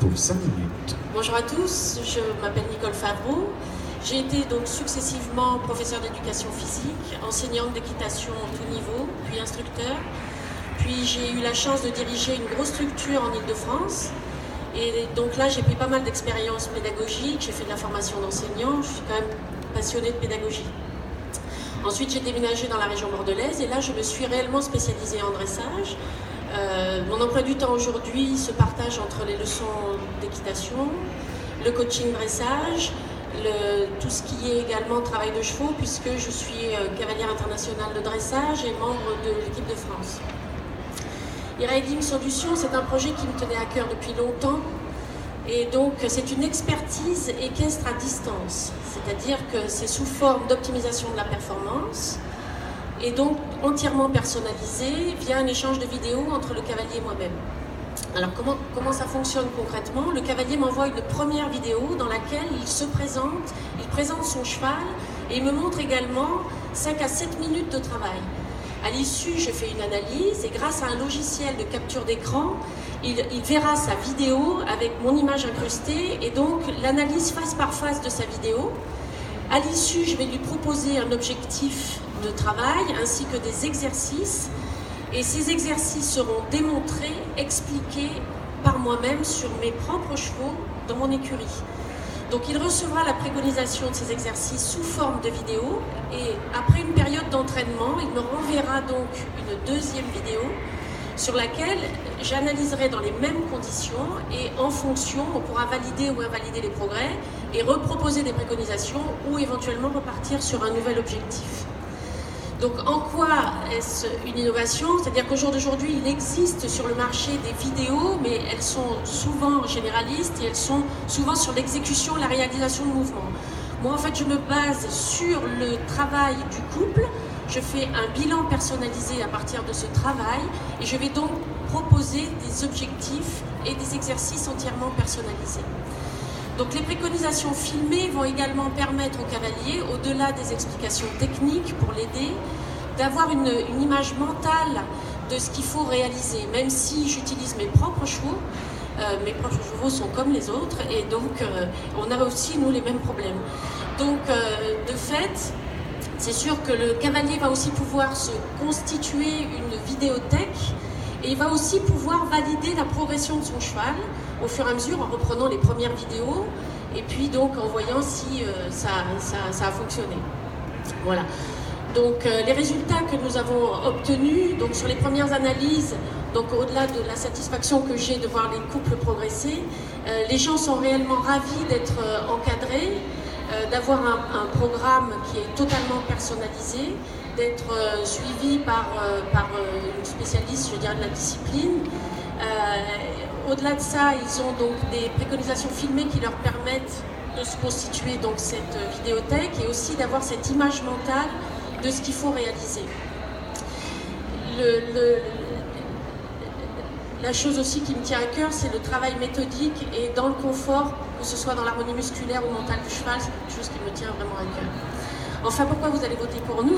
pour 5 minutes. Bonjour à tous, je m'appelle Nicole Favreau. J'ai été donc successivement professeure d'éducation physique, enseignante d'équitation à tout niveau, puis instructeur. Puis j'ai eu la chance de diriger une grosse structure en Île-de-France. Et donc là, j'ai pris pas mal d'expériences pédagogiques, j'ai fait de la formation d'enseignants, je suis quand même passionnée de pédagogie. Ensuite, j'ai déménagé dans la région bordelaise et là, je me suis réellement spécialisée en dressage. Mon emploi du temps aujourd'hui se partage entre les leçons d'équitation, le coaching dressage, tout ce qui est également travail de chevaux, puisque je suis cavalière internationale de dressage et membre de l'équipe de France. E-Riding Solutions, c'est un projet qui me tenait à cœur depuis longtemps. Et donc, c'est une expertise équestre à distance, c'est-à-dire que c'est sous forme d'optimisation de la performance et donc entièrement personnalisé via un échange de vidéos entre le cavalier et moi-même. Alors, comment ça fonctionne concrètement? Le cavalier m'envoie une première vidéo dans laquelle il se présente, il présente son cheval et il me montre également 5 à 7 minutes de travail. À l'issue, je fais une analyse et grâce à un logiciel de capture d'écran, il verra sa vidéo avec mon image incrustée et donc l'analyse face par face de sa vidéo. À l'issue, je vais lui proposer un objectif de travail ainsi que des exercices et ces exercices seront démontrés, expliqués par moi-même sur mes propres chevaux dans mon écurie. Donc il recevra la préconisation de ces exercices sous forme de vidéo et après une période d'entraînement, il me renverra donc une deuxième vidéo sur laquelle j'analyserai dans les mêmes conditions et en fonction, on pourra valider ou invalider les progrès et reproposer des préconisations ou éventuellement repartir sur un nouvel objectif. Donc en quoi est-ce une innovation? C'est-à-dire qu'au jour d'aujourd'hui, il existe sur le marché des vidéos, mais elles sont souvent généralistes et elles sont souvent sur l'exécution, la réalisation de mouvements. Moi, en fait, je me base sur le travail du couple. Je fais un bilan personnalisé à partir de ce travail et je vais donc proposer des objectifs et des exercices entièrement personnalisés. Donc les préconisations filmées vont également permettre au cavalier, au-delà des explications techniques pour l'aider, d'avoir une image mentale de ce qu'il faut réaliser. Même si j'utilise mes propres chevaux sont comme les autres et donc on a aussi nous les mêmes problèmes. Donc de fait, c'est sûr que le cavalier va aussi pouvoir se constituer une vidéothèque et il va aussi pouvoir valider la progression de son cheval au fur et à mesure en reprenant les premières vidéos et puis donc en voyant si ça a fonctionné. Voilà. Donc les résultats que nous avons obtenus donc sur les premières analyses, donc au-delà de la satisfaction que j'ai de voir les couples progresser, les gens sont réellement ravis d'être encadrés, d'avoir un programme qui est totalement personnalisé, d'être suivi par une spécialiste, je dirais, de la discipline. Au-delà de ça, ils ont donc des préconisations filmées qui leur permettent de se constituer donc cette vidéothèque et aussi d'avoir cette image mentale de ce qu'il faut réaliser. La chose aussi qui me tient à cœur, c'est le travail méthodique et dans le confort, que ce soit dans l'harmonie musculaire ou mentale du cheval, c'est quelque chose qui me tient vraiment à cœur. Enfin, pourquoi vous allez voter pour nous?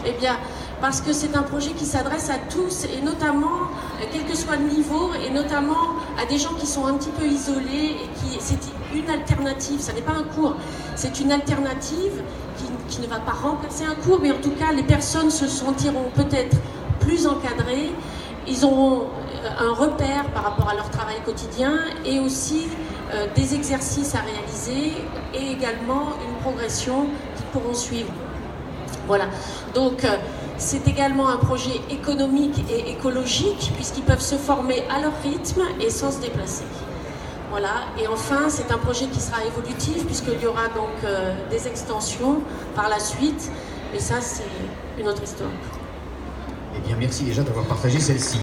Eh bien, parce que c'est un projet qui s'adresse à tous et notamment, quel que soit le niveau, et notamment à des gens qui sont un petit peu isolés et c'est une alternative, ça n'est pas un cours, c'est une alternative qui ne va pas remplacer un cours, mais en tout cas, les personnes se sentiront peut-être plus encadrées, ils auront un repère par rapport à leur travail quotidien et aussi des exercices à réaliser et également une progression qu'ils pourront suivre. Voilà, donc c'est également un projet économique et écologique puisqu'ils peuvent se former à leur rythme et sans se déplacer. Voilà, et enfin c'est un projet qui sera évolutif puisqu'il y aura donc des extensions par la suite, mais ça c'est une autre histoire. Eh bien merci déjà d'avoir partagé celle-ci.